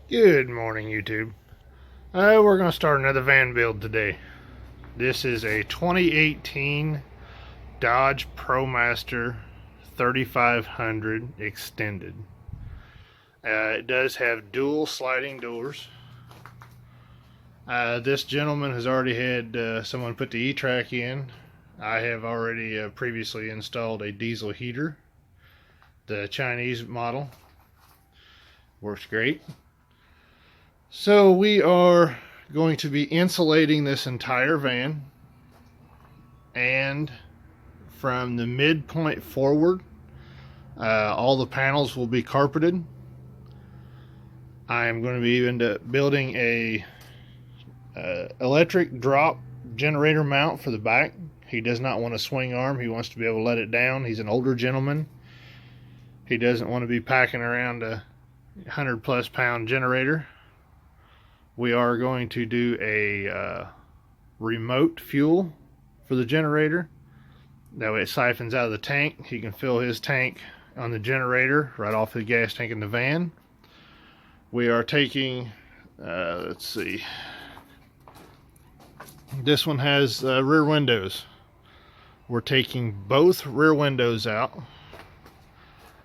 Good morning, YouTube. We're going to start another van build today. This is a 2018 Dodge Promaster 3500 Extended. It does have dual sliding doors. This gentleman has already had someone put the E-Track in. I have already previously installed a diesel heater. The Chinese model. Works great. So we are going to be insulating this entire van, and from the midpoint forward, all the panels will be carpeted. I am going to be building a electric drop generator mount for the back. He does not want a swing arm. He wants to be able to let it down. He's an older gentleman. He doesn't want to be packing around a 100+ pound generator. We are going to do a remote fuel for the generator. That way it siphons out of the tank. He can fill his tank on the generator right off the gas tank in the van. We are taking, let's see, this one has rear windows. We're taking both rear windows out,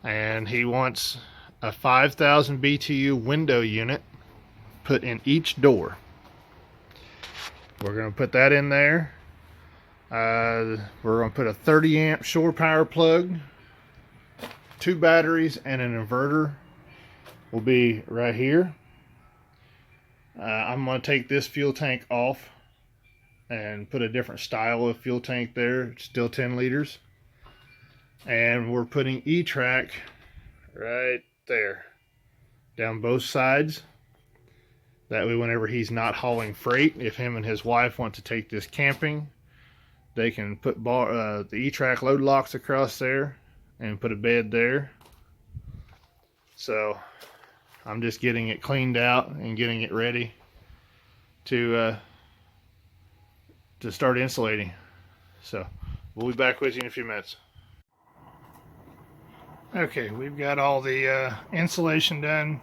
and he wants a 5,000 BTU window unit put in each door. We're going to put that in there. We're going to put a 30 amp shore power plug, 2 batteries, and an inverter will be right here. I'm going to take this fuel tank off and put a different style of fuel tank there, still 10 liters. And we're putting E-Track right there down both sides. That way whenever he's not hauling freight, if him and his wife want to take this camping, they can put the E-Track load locks across there and put a bed there. So I'm just getting it cleaned out and getting it ready to start insulating. So we'll be back with you in a few minutes. Okay, we've got all the insulation done.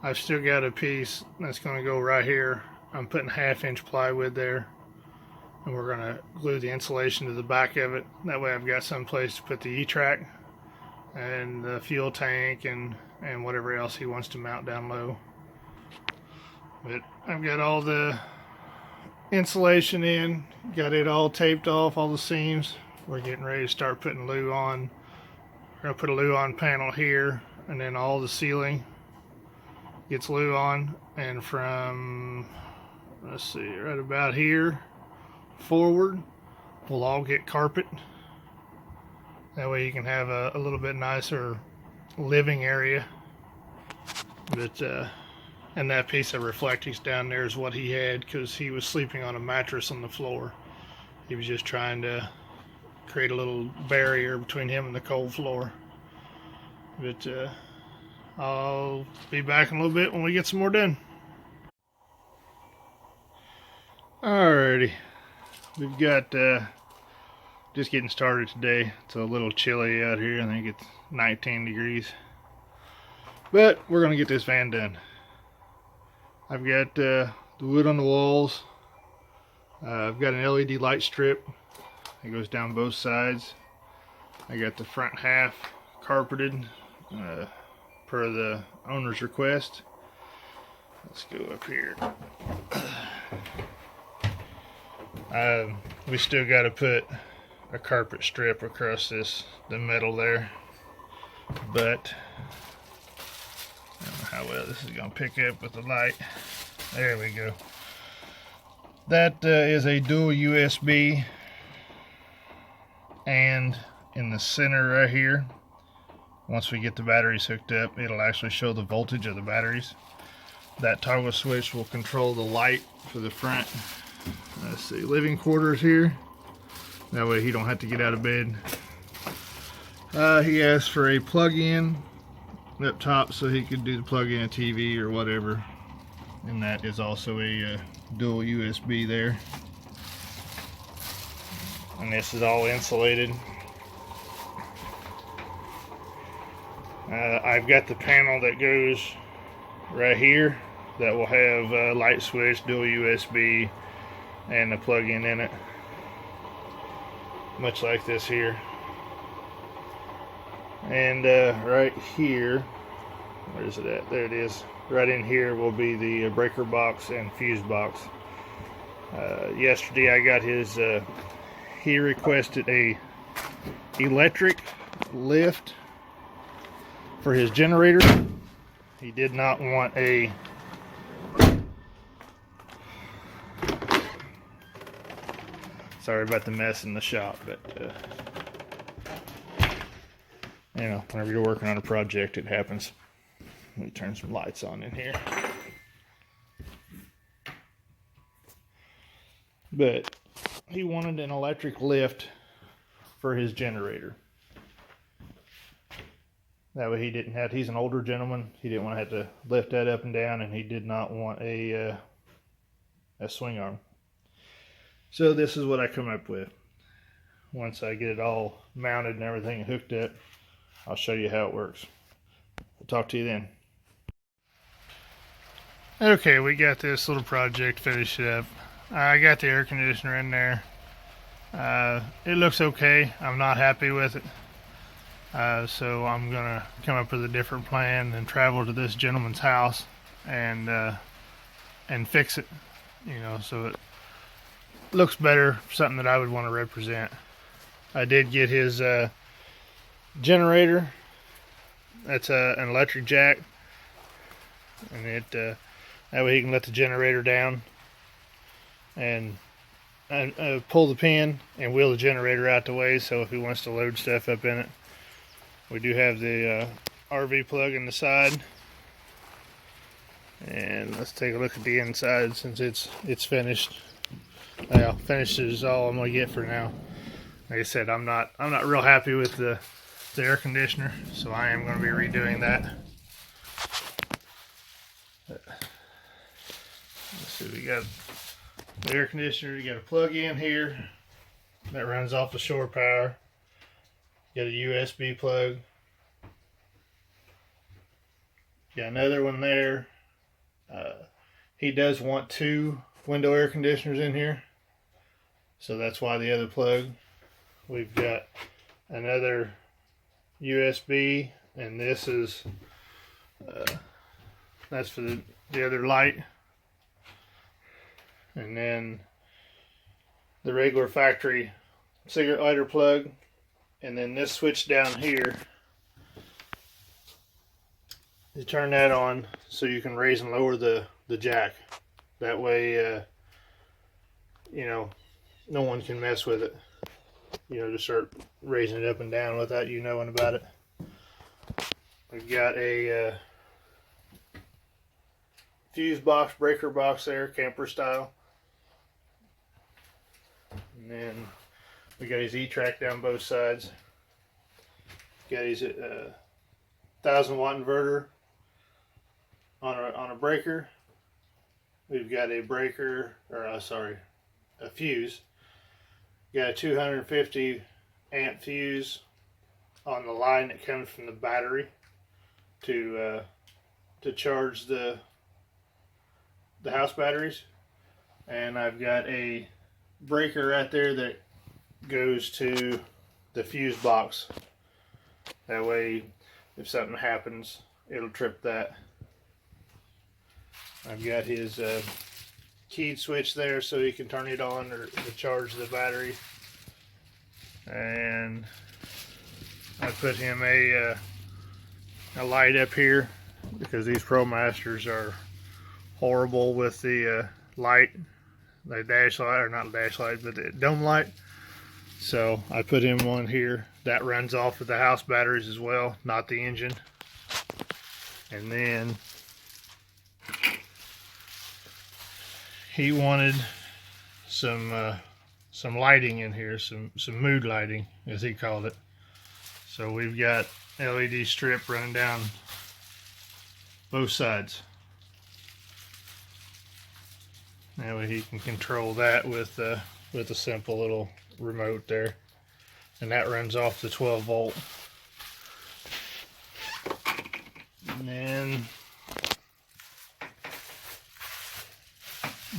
I've still got a piece that's going to go right here. I'm putting 1/2 inch plywood there, and we're going to glue the insulation to the back of it. That way I've got some place to put the E-Track and the fuel tank and whatever else he wants to mount down low. But I've got all the insulation in, got it all taped off, all the seams. We're getting ready to start putting loo on. We're going to put a loo on panel here, and then all the ceiling gets loo on, and from, let's see, right about here forward we'll all get carpet. That way you can have a little bit nicer living area. But and that piece of reflectix down there is what he had, because he was sleeping on a mattress on the floor. He was just trying to create a little barrier between him and the cold floor. But I'll be back in a little bit when we get some more done. Alrighty, we've got just getting started today. It's a little chilly out here. I think it's 19 degrees. But we're going to get this van done. I've got the wood on the walls. I've got an LED light strip that goes down both sides. I got the front half carpeted per the owner's request. Let's go up here. We still got to put a carpet strip across the metal there, but I don't know how well this is going to pick up with the light. There we go. That is a dual USB, and in the center right here, once we get the batteries hooked up, it'll actually show the voltage of the batteries. That toggle switch will control the light for the front, let's see, living quarters here. That way he don't have to get out of bed. He asked for a plug-in up top so he could do the plug-in TV or whatever. And that is also a dual USB there. And this is all insulated. I've got the panel that goes right here that will have a light switch, dual USB, and a plug-in in it, much like this here. And right here, where is it at? There it is. Right in here will be the breaker box and fuse box. Yesterday I got his, he requested a electric lift for his generator. He did not want a sorry about the mess in the shop, but you know, whenever you're working on a project, it happens. Let me turn some lights on in here. But he wanted an electric lift for his generator. That way he didn't have, he's an older gentleman, he didn't want to have to lift that up and down, and he did not want a swing arm. So this is what I come up with. Once I get it all mounted and everything hooked up, I'll show you how it works. I'll talk to you then. Okay, we got this little project finished up. I got the air conditioner in there. It looks okay. I'm not happy with it. So I'm gonna come up with a different plan and travel to this gentleman's house and fix it. You know, so it looks better, something that I would want to represent. I did get his generator. That's an electric jack, and it that way he can let the generator down and pull the pin and wheel the generator out the way, so if he wants to load stuff up in it. We do have the RV plug in the side, and let's take a look at the inside since it's finished. Well, finished is all I'm gonna get for now. Like I said, I'm not real happy with the air conditioner, so I am going to be redoing that. Let's see, we got the air conditioner. You got a plug in here that runs off the shore power. Got a USB plug. Got another one there. He does want 2 window air conditioners in here, so that's why the other plug. We've got another USB, and this is that's for the other light, and then the regular factory cigarette lighter plug, and then this switch down here, you turn that on so you can raise and lower the jack. That way you know, no one can mess with it, you know, just start raising it up and down without you knowing about it. We've got a fuse box, breaker box there, camper style. And then we got his E-track down both sides. Got his 1000-watt inverter on a breaker. We've got a breaker, or a fuse. Got a 250 amp fuse on the line that comes from the battery to charge the house batteries. And I've got a breaker right there that goes to the fuse box. That way, if something happens, it'll trip that. I've got his keyed switch there so he can turn it on or to charge the battery. And I put him a light up here because these Promasters are horrible with the light, the dash light, or not dash light, but the dome light. So I put him one here that runs off of the house batteries as well, not the engine. And then he wanted some lighting in here, some mood lighting, as he called it. So we've got LED strip running down both sides. That way he can control that with a simple little remote there, and that runs off the 12 volt. And then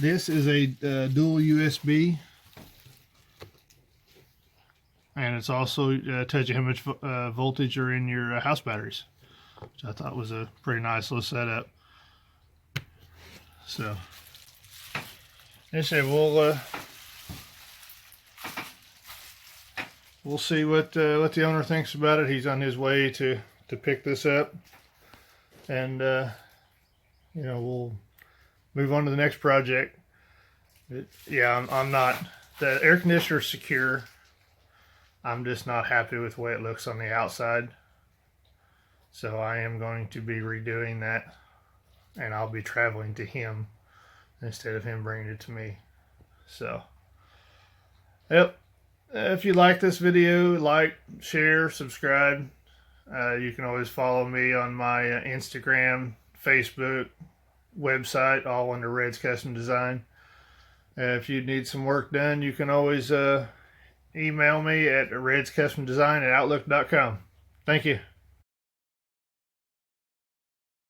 This is a dual USB, and it's also tells you how much voltage are in your house batteries, which I thought was a pretty nice little setup. So, like I said, we'll see what the owner thinks about it. He's on his way to pick this up, and you know, we'll move on to the next project. Yeah, I'm not. The air conditioner's secure. I'm just not happy with the way it looks on the outside. So I am going to be redoing that, and I'll be traveling to him instead of him bringing it to me. So, yep. If you like this video, like, share, subscribe. You can always follow me on my Instagram, Facebook, website, all under Red's Custom Design. If you need some work done, you can always email me at redscustomdesign@outlook.com. Thank you.